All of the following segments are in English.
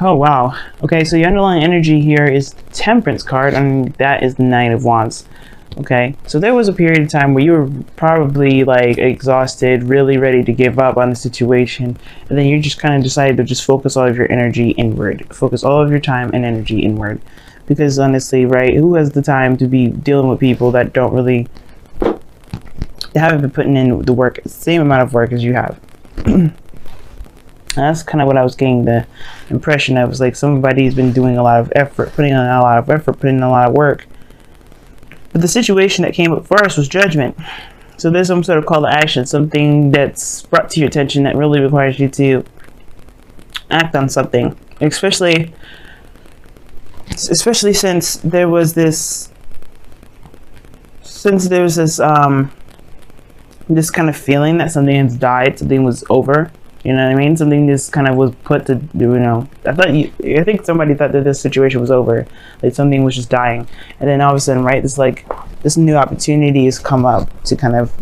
Oh wow. Okay, so your underlying energy here is Temperance card, and that is the Knight of Wands. Okay, so there was a period of time where you were probably like exhausted, really ready to give up on the situation, and then you just kind of decided to just focus all of your energy inward, focus all of your time and energy inward. Because honestly, right, who has the time to be dealing with people that don't really, they haven't been putting in the work, same amount of work as you have. That's kind of what I was getting the impression of. Was like somebody's been doing a lot of effort, putting in a lot of effort, putting in a lot of work. But the situation that came up first was judgment. So there's some sort of call to action, something that's brought to your attention that really requires you to act on something. Especially since there was this, this kind of feeling that something has died, something was over. You know what I mean? Something just kind of was put to, you know, I think somebody thought that this situation was over, like something was just dying, and then all of a sudden, right, this new opportunity has come up to kind of,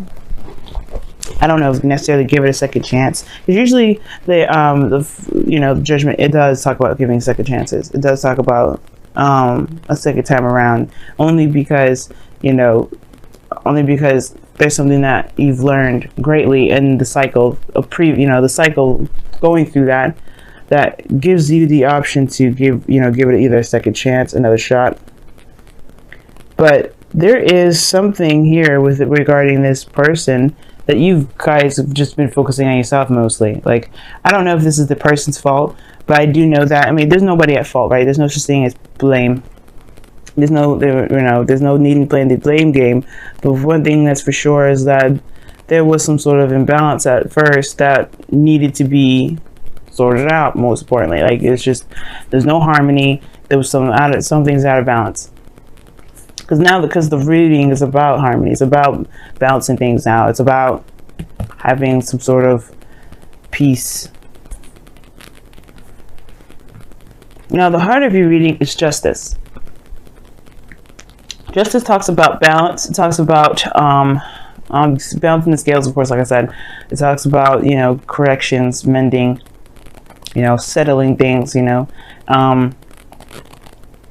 I don't know if necessarily give it a second chance, because usually the judgment, it does talk about giving second chances. It does talk about a second time around, only because there's something that you've learned greatly in the cycle of the cycle going through that gives you the option to give it either a second chance, another shot. But there is something here with it regarding this person that you guys have just been focusing on yourself mostly. Like, I don't know if this is the person's fault, but I do know that, I mean, there's nobody at fault, right? There's no such thing as blame. There's no need in playing the blame game. But one thing that's for sure is that there was some sort of imbalance at first that needed to be sorted out. Most importantly, like, it's just, there's no harmony. There was something's out of balance. Because the reading is about harmony. It's about balancing things out. It's about having some sort of peace. Now, the heart of your reading is Justice. Justice talks about balance. It talks about balancing the scales, of course, like I said. It talks about, corrections, mending, settling things,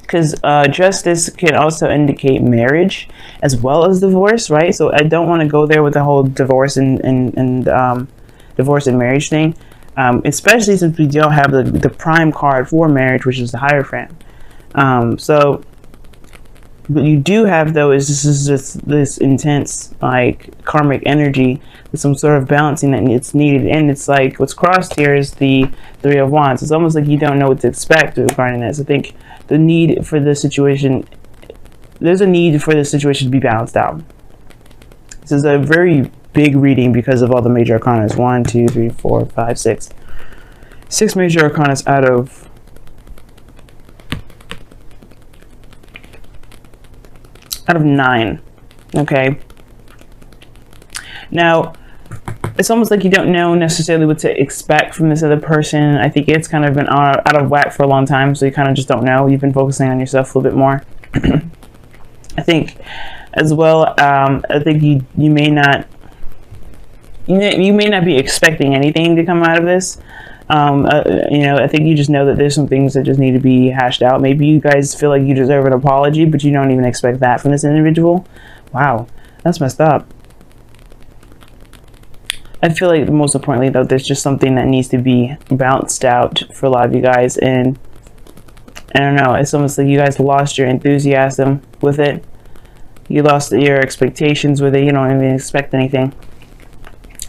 because justice can also indicate marriage as well as divorce, right? So I don't want to go there with the whole divorce and divorce and marriage thing, especially since we don't have the prime card for marriage, which is the Hierophant. So what you do have, though, is this intense, like, karmic energy with some sort of balancing that it's needed. And it's like, what's crossed here is the Three of Wands. It's almost like you don't know what to expect regarding this. I think the need for this situation, there's a need for this situation to be balanced out. This is a very big reading because of all the major arcanas. 1, 2, 3, 4, 5, 6. 6 major arcanas out of 9. Okay, now it's almost like you don't know necessarily what to expect from this other person. I think it's kind of been out of whack for a long time, so you kind of just don't know. You've been focusing on yourself a little bit more. I think as well, I think you may not be expecting anything to come out of this. I think you just know that there's some things that just need to be hashed out. Maybe you guys feel like you deserve an apology, but you don't even expect that from this individual. Wow, that's messed up. I feel like most importantly, though, there's just something that needs to be balanced out for a lot of you guys. And I don't know, it's almost like you guys lost your enthusiasm with it. You lost your expectations with it. You don't even expect anything.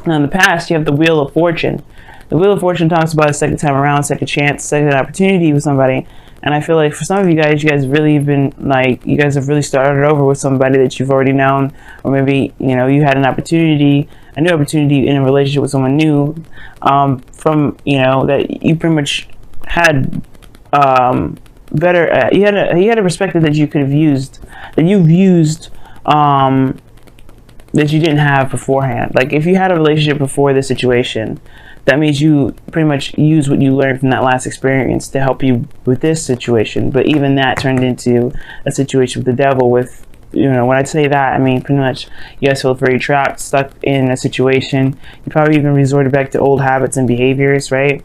Now, in the past, you have the Wheel of Fortune. The Wheel of Fortune talks about a second time around, second chance, second opportunity with somebody. And I feel like for some of you guys really have been like, you guys have really started over with somebody that you've already known, or maybe, you had a new opportunity in a relationship with someone new, that you pretty much had you had a perspective that you could have used, that you've used, that you didn't have beforehand. Like, if you had a relationship before this situation, that means you pretty much use what you learned from that last experience to help you with this situation. But even that turned into a situation with the devil. With, when I say that, I mean pretty much you guys feel very trapped, stuck in a situation. You probably even resorted back to old habits and behaviors, right?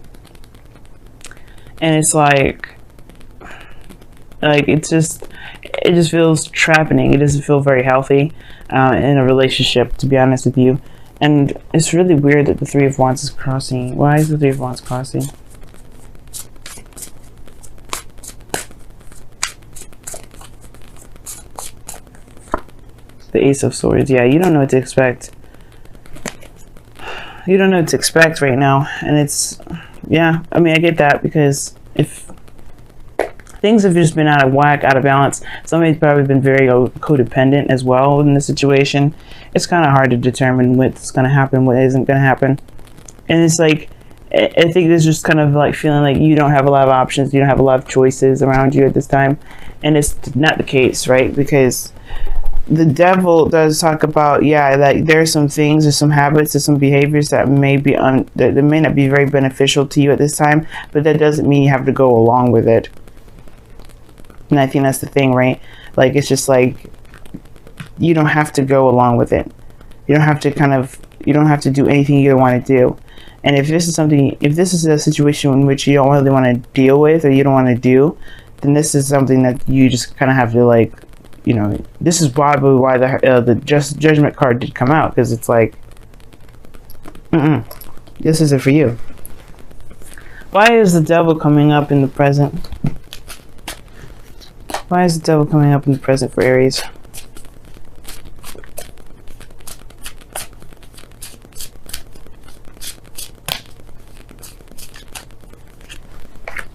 And it's like it just feels trapping. It doesn't feel very healthy in a relationship, to be honest with you. And it's really weird that the Three of Wands is crossing. Why is the Three of Wands crossing? The Ace of Swords. Yeah, you don't know what to expect. You don't know what to expect right now. And it's, yeah, I mean, I get that, because if things have just been out of whack, out of balance, somebody's probably been very codependent as well in the situation. It's kind of hard to determine what's going to happen, what isn't going to happen. And it's like, I think there's just kind of like feeling like you don't have a lot of options, you don't have a lot of choices around you at this time. And it's not the case, right? Because the Devil does talk about, yeah, like there's some things, there's some habits, there's some behaviors that may be that may not be very beneficial to you at this time, but that doesn't mean you have to go along with it. And I think that's the thing, right? Like, it's just like, you don't have to go along with it. You don't have to you don't have to do anything you don't want to do. And if this is a situation in which you don't really want to deal with, or you don't want to do, then this is something that you just kind of have to, like, you know, this is probably why the Judgment card did come out, because it's like, this isn't for you. Why is the Devil coming up in the present? Why is the Devil coming up in the present for Aries?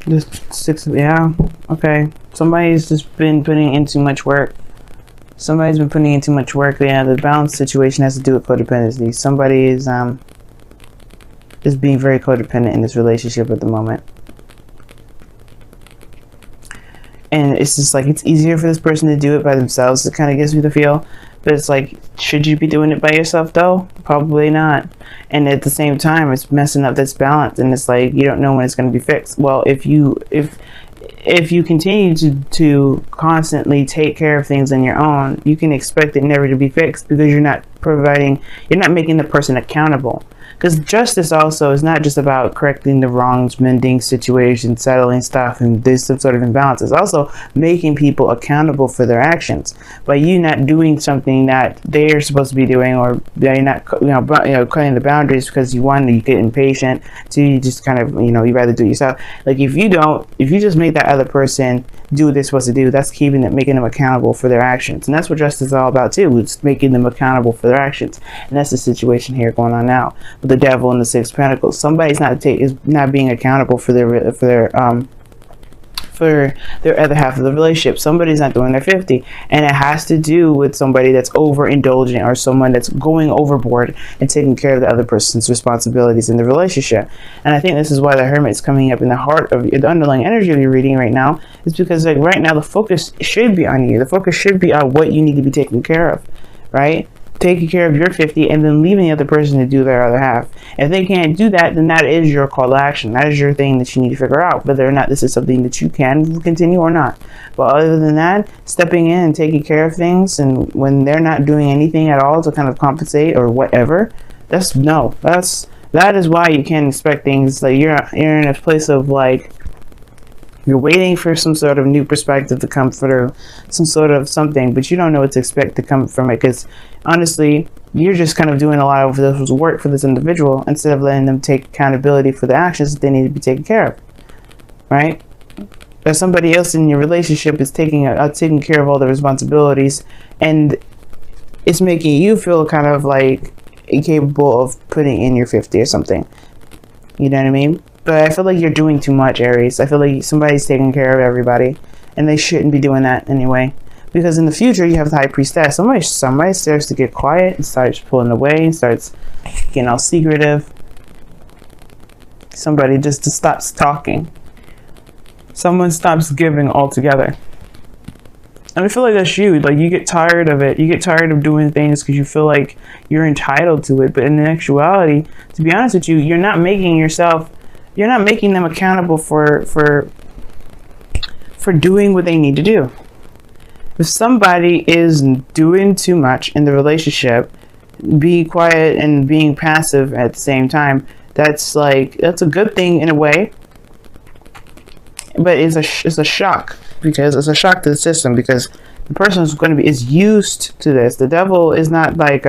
This yeah, okay. Somebody's just been putting in too much work. Somebody's been putting in too much work. Yeah, the balance situation has to do with codependency. Somebody is being very codependent in this relationship at the moment. And it's just like, it's easier for this person to do it by themselves. It kind of gives me the feel. But it's like, should you be doing it by yourself though? Probably not. And at the same time, it's messing up this balance. And it's like, you don't know when it's going to be fixed. Well, if you continue to constantly take care of things on your own, you can expect it never to be fixed, because you're not making the person accountable. Because justice also is not just about correcting the wrongs, mending situations, settling stuff, and there's some sort of imbalance. It's also making people accountable for their actions. By you not doing something that they're supposed to be doing, or they're not, cutting the boundaries because you get impatient, so you just kind of, you rather do it yourself. Like, if you just make that other person do what they're supposed to do, that's making them accountable for their actions. And that's what justice is all about too. It's making them accountable for their actions. And that's the situation here going on now with the Devil and the Six of Pentacles. Somebody's not being accountable for their other half of the relationship. Somebody's not doing their 50, and it has to do with somebody that's overindulgent, or someone that's going overboard and taking care of the other person's responsibilities in the relationship. And I think this is why the Hermit's coming up in the heart of the underlying energy of your reading right now, is because, like, right now the focus should be on you. The focus should be on what you need to be taking care of, right? Taking care of your 50, and then leaving the other person to do their other half. If they can't do that, then that is your call to action. That is your thing that you need to figure out, whether or not this is something that you can continue or not. But other than that, stepping in and taking care of things, and when they're not doing anything at all to kind of compensate or whatever, that is why you can't expect things. Like, you're in a place of, like, you're waiting for some sort of new perspective to come through, some sort of something, but you don't know what to expect to come from it, because honestly, you're just kind of doing a lot of this work for this individual instead of letting them take accountability for the actions that they need to be taken care of, right? But somebody else in your relationship is taking care of all the responsibilities, and it's making you feel kind of like incapable of putting in your 50 or something. You know what I mean? But I feel like you're doing too much, Aries. I feel like somebody's taking care of everybody, and they shouldn't be doing that anyway. Because in the future, you have the High Priestess. Somebody starts to get quiet and starts pulling away and starts getting all secretive. Somebody just stops talking. Someone stops giving altogether. And I feel like that's you. Like, you get tired of it. You get tired of doing things because you feel like you're entitled to it. But in actuality, to be honest with you, you're not making them accountable for doing what they need to do. If somebody is doing too much in the relationship, being quiet and being passive at the same time, that's a good thing in a way. but it's a shock, because it's a shock to the system, because the person is used to this. The devil is not like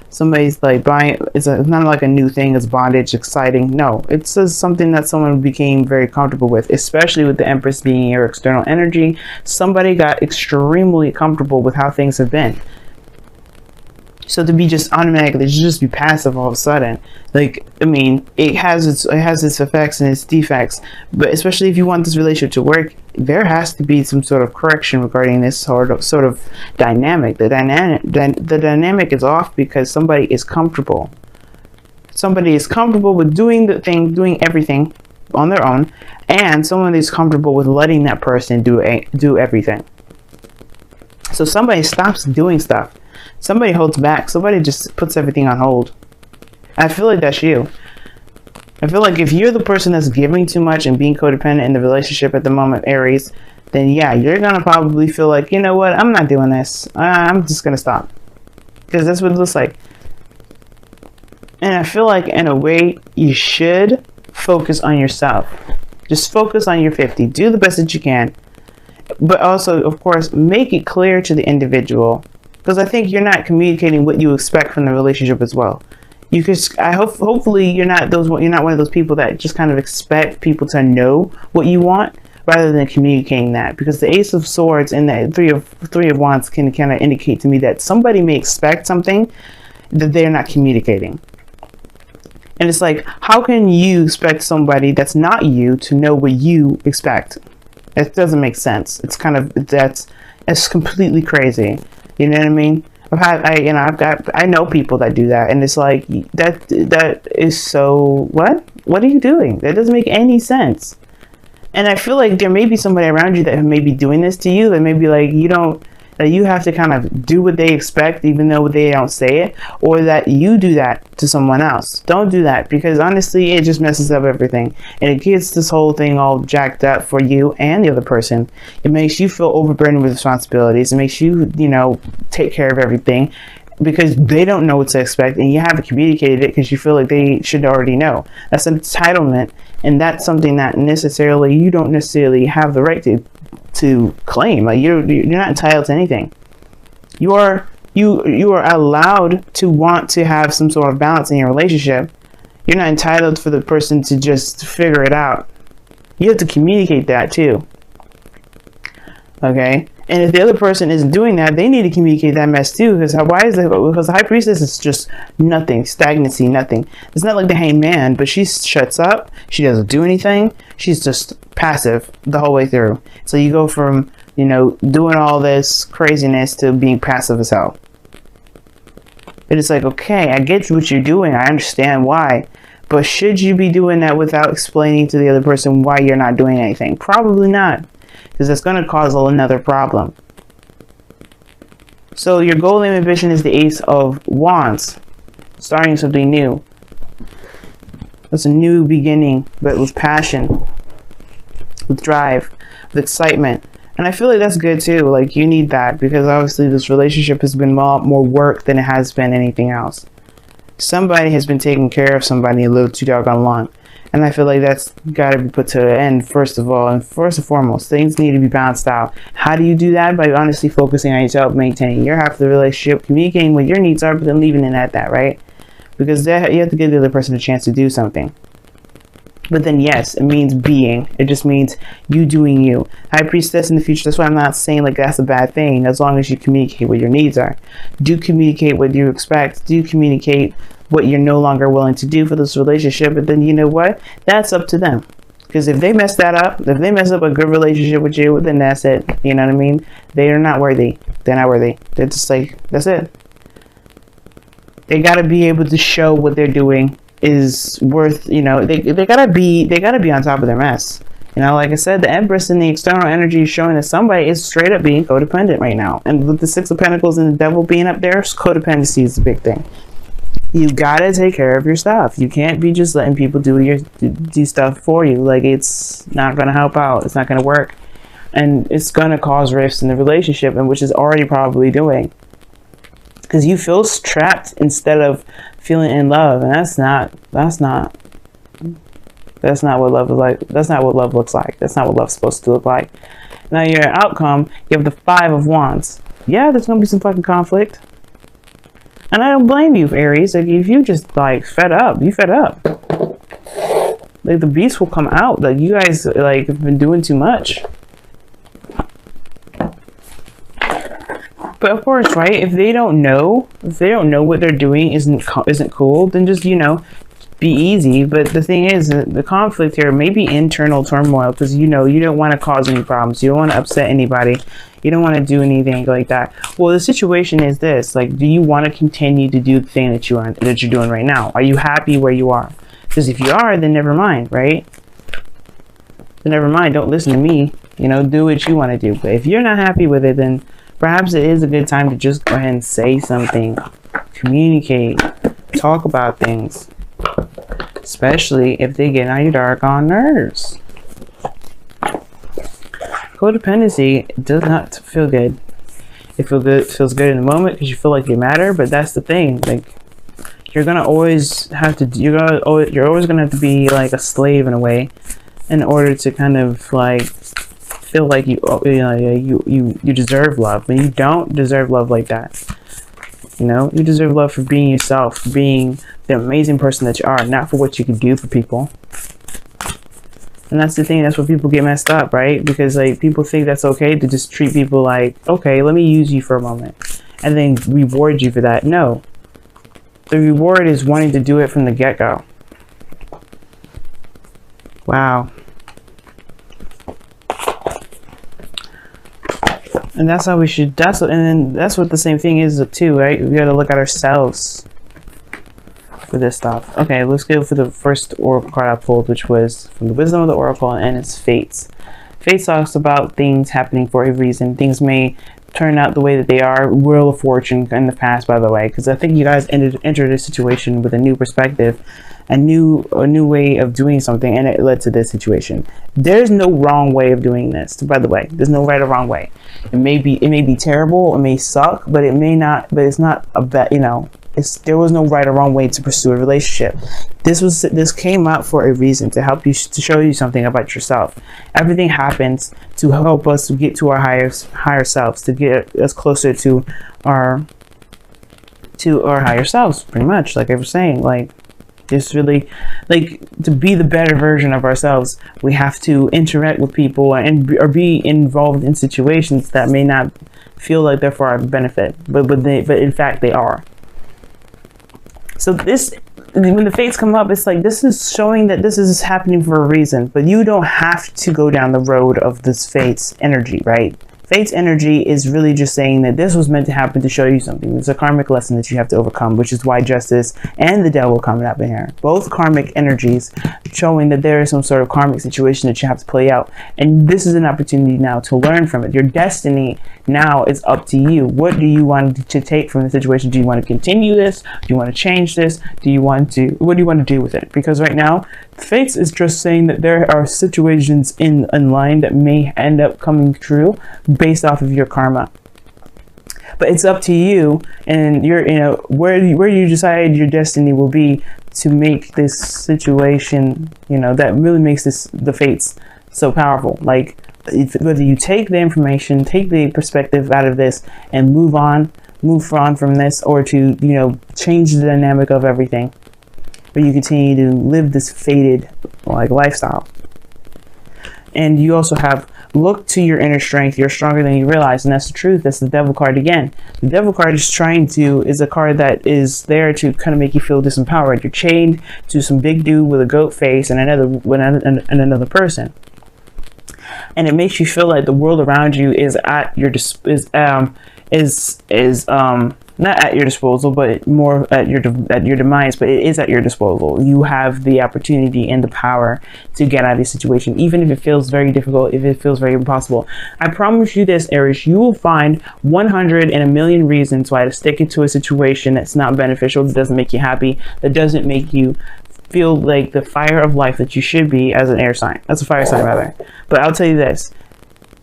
somebody's like buying. It's not like a new thing. It's bondage, exciting. No, it's just something that someone became very comfortable with, especially with the Empress being your external energy. Somebody got extremely comfortable with how things have been. So to be just automatically, to just be passive all of a sudden, like, I mean, it has its effects and its defects, but especially if you want this relationship to work, there has to be some sort of correction regarding this sort of dynamic. The dynamic is off because somebody is comfortable. Somebody is comfortable with doing everything on their own, and someone is comfortable with letting that person do everything. So somebody stops doing stuff. Somebody holds back. Somebody just puts everything on hold. I feel like that's you. I feel like if you're the person that's giving too much and being codependent in the relationship at the moment, Aries, then yeah, you're going to probably feel like, you know what, I'm not doing this. I'm just going to stop. Because that's what it looks like. And I feel like in a way, you should focus on yourself. Just focus on your 50. Do the best that you can. But also, of course, make it clear to the individual. Because I think you're not communicating what you expect from the relationship as well. You could, hopefully you're not one of those people that just kind of expect people to know what you want rather than communicating that. Because the Ace of Swords and the Three of Wands can kind of indicate to me that somebody may expect something that they're not communicating. And it's like, how can you expect somebody that's not you to know what you expect? It doesn't make sense. It's kind of, it's completely crazy. You know what I mean? I know people that do that, and it's like, that is so, what are you doing? That doesn't make any sense. And I feel like there may be somebody around you that may be doing this to you, that may be like, that you have to kind of do what they expect even though they don't say it, or that you do that to someone else. Don't do that, because honestly it just messes up everything, and it gets this whole thing all jacked up for you and the other person. It makes you feel overburdened with responsibilities. It makes you, take care of everything because they don't know what to expect, and you haven't communicated it because you feel like they should already know. That's an entitlement, and that's something that you don't necessarily have the right to claim. Like, you're not entitled to anything. You are allowed to want to have some sort of balance in your relationship. You're not entitled for the person to just figure it out. You have to communicate that too. Okay? And if the other person isn't doing that, they need to communicate that mess too. Because because the High Priestess is just nothing, stagnancy, nothing. It's not like the Hangman, but she shuts up. She doesn't do anything. She's just passive the whole way through. So you go from, doing all this craziness to being passive as hell. But it's like, okay, I get what you're doing. I understand why. But should you be doing that without explaining to the other person why you're not doing anything? Probably not. Because it's going to cause another problem. So your goal and ambition is the Ace of Wands. Starting something new. It's a new beginning, but with passion, with drive, with excitement. And I feel like that's good too. Like, you need that, because obviously this relationship has been more work than it has been anything else. Somebody has been taking care of somebody a little too doggone long. And I feel like that's got to be put to an end, first of all. And first and foremost, things need to be balanced out. How do you do that? By honestly focusing on yourself, maintaining your half of the relationship, communicating what your needs are, but then leaving it at that, right? Because you have to give the other person a chance to do something. But then, yes, it means being. It just means you doing you. High Priestess in the future. That's why I'm not saying like that's a bad thing, as long as you communicate what your needs are. Do communicate what you expect. Do communicate what you're no longer willing to do for this relationship. But then, you know what? That's up to them. Because if they mess that up, if they mess up a good relationship with you, then that's it. You know what I mean? They are not worthy. They're not worthy. They're just like, that's it. They got to be able to show what they're doing is worth, they gotta be on top of their mess. Like I said, the Empress in the external energy is showing that somebody is straight up being codependent right now. And with the Six of Pentacles and the Devil being up there, codependency is the big thing. You gotta take care of your stuff. You can't be just letting people do stuff for you. Like, it's not gonna help out. It's not gonna work, and it's gonna cause rifts in the relationship, and which is already probably doing. Because you feel trapped instead of feeling in love, and that's not That's not what love is like. That's not what love looks like. That's not what love's supposed to look like. Now your outcome, you have the 5 of Wands. Yeah, there's gonna be some fucking conflict. And I don't blame you, Aries. Like, if you just like fed up, you fed up. Like, the beast will come out. Like, you guys like have been doing too much. But of course, right? If they don't know what they're doing isn't cool, then just, you know, be easy. But the thing is, the conflict here may be internal turmoil, because, you know, you don't want to cause any problems. You don't want to upset anybody. You don't want to do anything like that. Well, the situation is this: like, do you want to continue to do the thing that you're doing right now? Are you happy where you are? Because if you are, then never mind, right? Then never mind. Don't listen to me. You know, do what you want to do. But if you're not happy with it, then perhaps it is a good time to just go ahead and say something, communicate, talk about things. Especially if they get on your doggone nerves. Codependency does not feel good. It feels good in the moment because you feel like you matter, but that's the thing. Like, you're always gonna have to be like a slave in a way, in order to kind of like feel like you deserve love. When you don't deserve love like that. You know, you deserve love for being yourself, for being the amazing person that you are, not for what you can do for people. And that's the thing, that's where people get messed up, right? Because like, people think that's okay to just treat people like, okay, let me use you for a moment and then reward you for that. No, the reward is wanting to do it from the get-go. Wow. And that's how we should, and then that's what the same thing is too, right? We gotta look at ourselves for this stuff. Okay, let's go for the first oracle card I pulled, which was from the Wisdom of the Oracle, and it's Fates. Fates talks about things happening for a reason. Things may turn out the way that they are. Wheel of Fortune in the past, by the way, because I think you guys entered a situation with a new perspective, a new way of doing something, and it led to this situation. There's no wrong way of doing this, by the way. There's no right or wrong way. It may be terrible, it may suck, but it may not, but it's not a bad, you know, there was no right or wrong way to pursue a relationship. This came out for a reason, to help you, to show you something about yourself. Everything happens to help us to get to our higher selves, to get us closer to our higher selves, pretty much. Like I was saying, like, it's really like, to be the better version of ourselves, we have to interact with people or be involved in situations that may not feel like they're for our benefit, but in fact they are. So this, when the fates come up, it's like, this is showing that this is happening for a reason, but you don't have to go down the road of this fates energy, right? Fate's energy is really just saying that this was meant to happen to show you something. It's a karmic lesson that you have to overcome, which is why Justice and the Devil coming up in here. Both karmic energies showing that there is some sort of karmic situation that you have to play out. And this is an opportunity now to learn from it. Your destiny now is up to you. What do you want to take from the situation? Do you want to continue this? Do you want to change this? What do you want to do with it? Because right now, Fates is just saying that there are situations in line that may end up coming true based off of your karma. But it's up to you, and where you decide your destiny will be, to make this situation, that really makes the fates so powerful. Like, whether you take the information, take the perspective out of this and move on from this, or to change the dynamic of everything, but you continue to live this fated lifestyle. And you also have, look to your inner strength. You're stronger than you realize, and that's the truth. That's the Devil card again. The Devil card is a card that is there to kind of make you feel disempowered. You're chained to some big dude with a goat face and another person, and it makes you feel like the world around you is at your not at your disposal, but more at your demise. But it is at your disposal. You have the opportunity and the power to get out of this situation, even if it feels very difficult, if it feels very impossible. I promise you this, Aries, you will find 100 in a million reasons why to stick into a situation that's not beneficial, that doesn't make you happy, that doesn't make you feel like the fire of life that you should be as an air sign. That's a fire sign, rather. But I'll tell you this.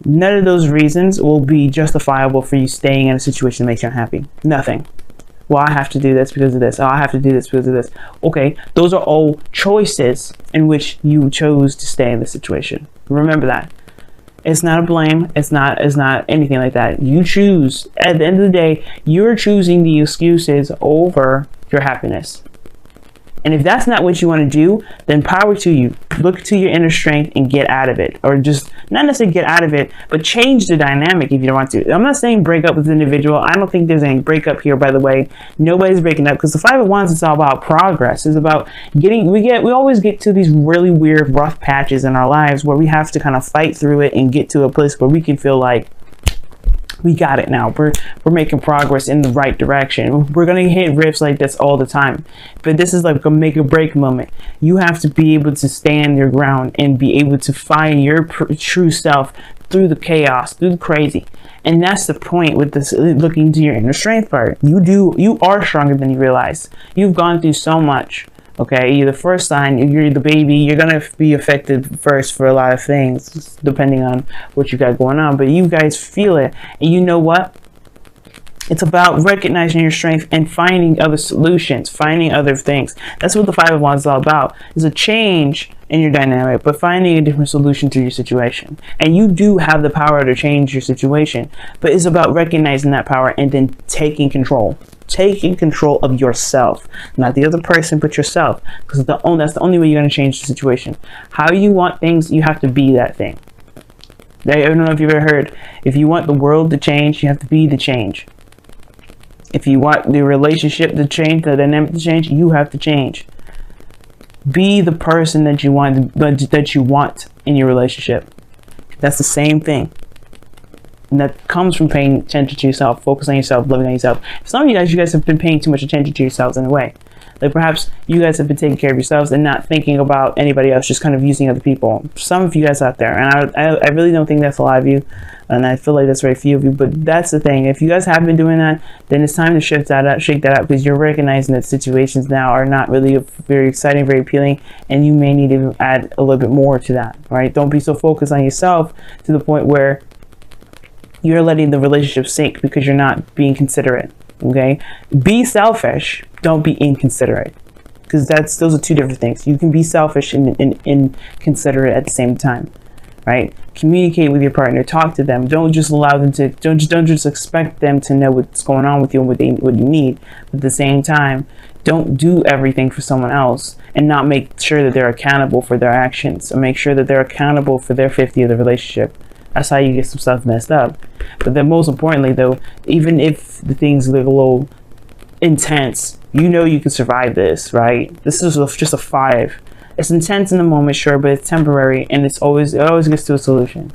None of those reasons will be justifiable for you staying in a situation that makes you unhappy. Nothing. Well, I have to do this because of this. Oh, I have to do this because of this. Okay, those are all choices in which you chose to stay in the situation. Remember that. It's not a blame. It's not anything like that. You choose. At the end of the day, you're choosing the excuses over your happiness. And if that's not what you want to do, then power to you. Look to your inner strength and get out of it. Or just, not necessarily get out of it, but change the dynamic if you don't want to. I'm not saying break up with the individual. I don't think there's any breakup here, by the way. Nobody's breaking up, because the Five of Wands is all about progress. It's about getting, we always get to these really weird, rough patches in our lives where we have to kind of fight through it and get to a place where we can feel like, we got it now. We're making progress in the right direction. We're gonna hit rifts like this all the time, but this is like a make or break moment. You have to be able to stand your ground and be able to find your true self through the chaos, through the crazy. And that's the point with this looking to your inner strength part. You are stronger than you realize. You've gone through so much. Okay, you're the first sign, you're the baby, you're gonna be affected first for a lot of things, depending on what you got going on, but you guys feel it. And you know what? It's about recognizing your strength and finding other solutions, finding other things. That's what the Five of Wands is all about. It's a change in your dynamic, but finding a different solution to your situation. And you do have the power to change your situation, but it's about recognizing that power and then taking control. Taking control of yourself, not the other person, but yourself, because that's the only way you're going to change the situation. How you want things, you have to be that thing. I don't know if you've ever heard, if you want the world to change, you have to be the change. If you want the relationship to change, the dynamic to change, you have to change. Be the person that you want in your relationship. That's the same thing. And that comes from paying attention to yourself, focus on yourself, loving on yourself. Some of you guys have been paying too much attention to yourselves in a way. Like perhaps you guys have been taking care of yourselves and not thinking about anybody else, just kind of using other people. Some of you guys out there, and I really don't think that's a lot of you, and I feel like that's very few of you, but that's the thing. If you guys have been doing that, then it's time to shake that up, because you're recognizing that situations now are not really very exciting, very appealing, and you may need to add a little bit more to that, right? Don't be so focused on yourself to the point where you're letting the relationship sink because you're not being considerate. Okay, be selfish, don't be inconsiderate, because those are two different things. You can be selfish and inconsiderate at the same time, right? Communicate with your partner, talk to them. Don't just allow them to, don't just expect them to know what's going on with you and what you need. But at the same time, don't do everything for someone else and not make sure that they're accountable for their actions, or make sure that they're accountable for their 50 of the relationship. That's how you get some stuff messed up. But then most importantly though, even if the things look a little intense, you know you can survive this, right? This is just a 5. It's intense in the moment, sure, but it's temporary, and it always gets to a solution.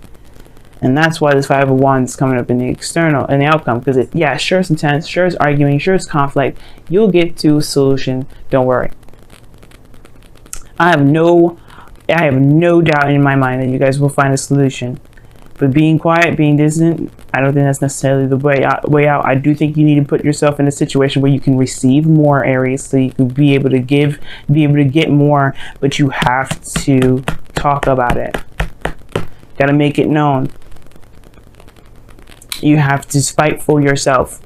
And that's why this Five of Wands is coming up in the external, in the outcome, because yeah, sure it's intense, sure it's arguing, sure it's conflict. You'll get to a solution, don't worry. I have no doubt in my mind that you guys will find a solution. But being quiet, being distant, I don't think that's necessarily the way out. I do think you need to put yourself in a situation where you can receive more, Aries, so you can be able to give, be able to get more, but you have to talk about it. Got to make it known. You have to fight for yourself.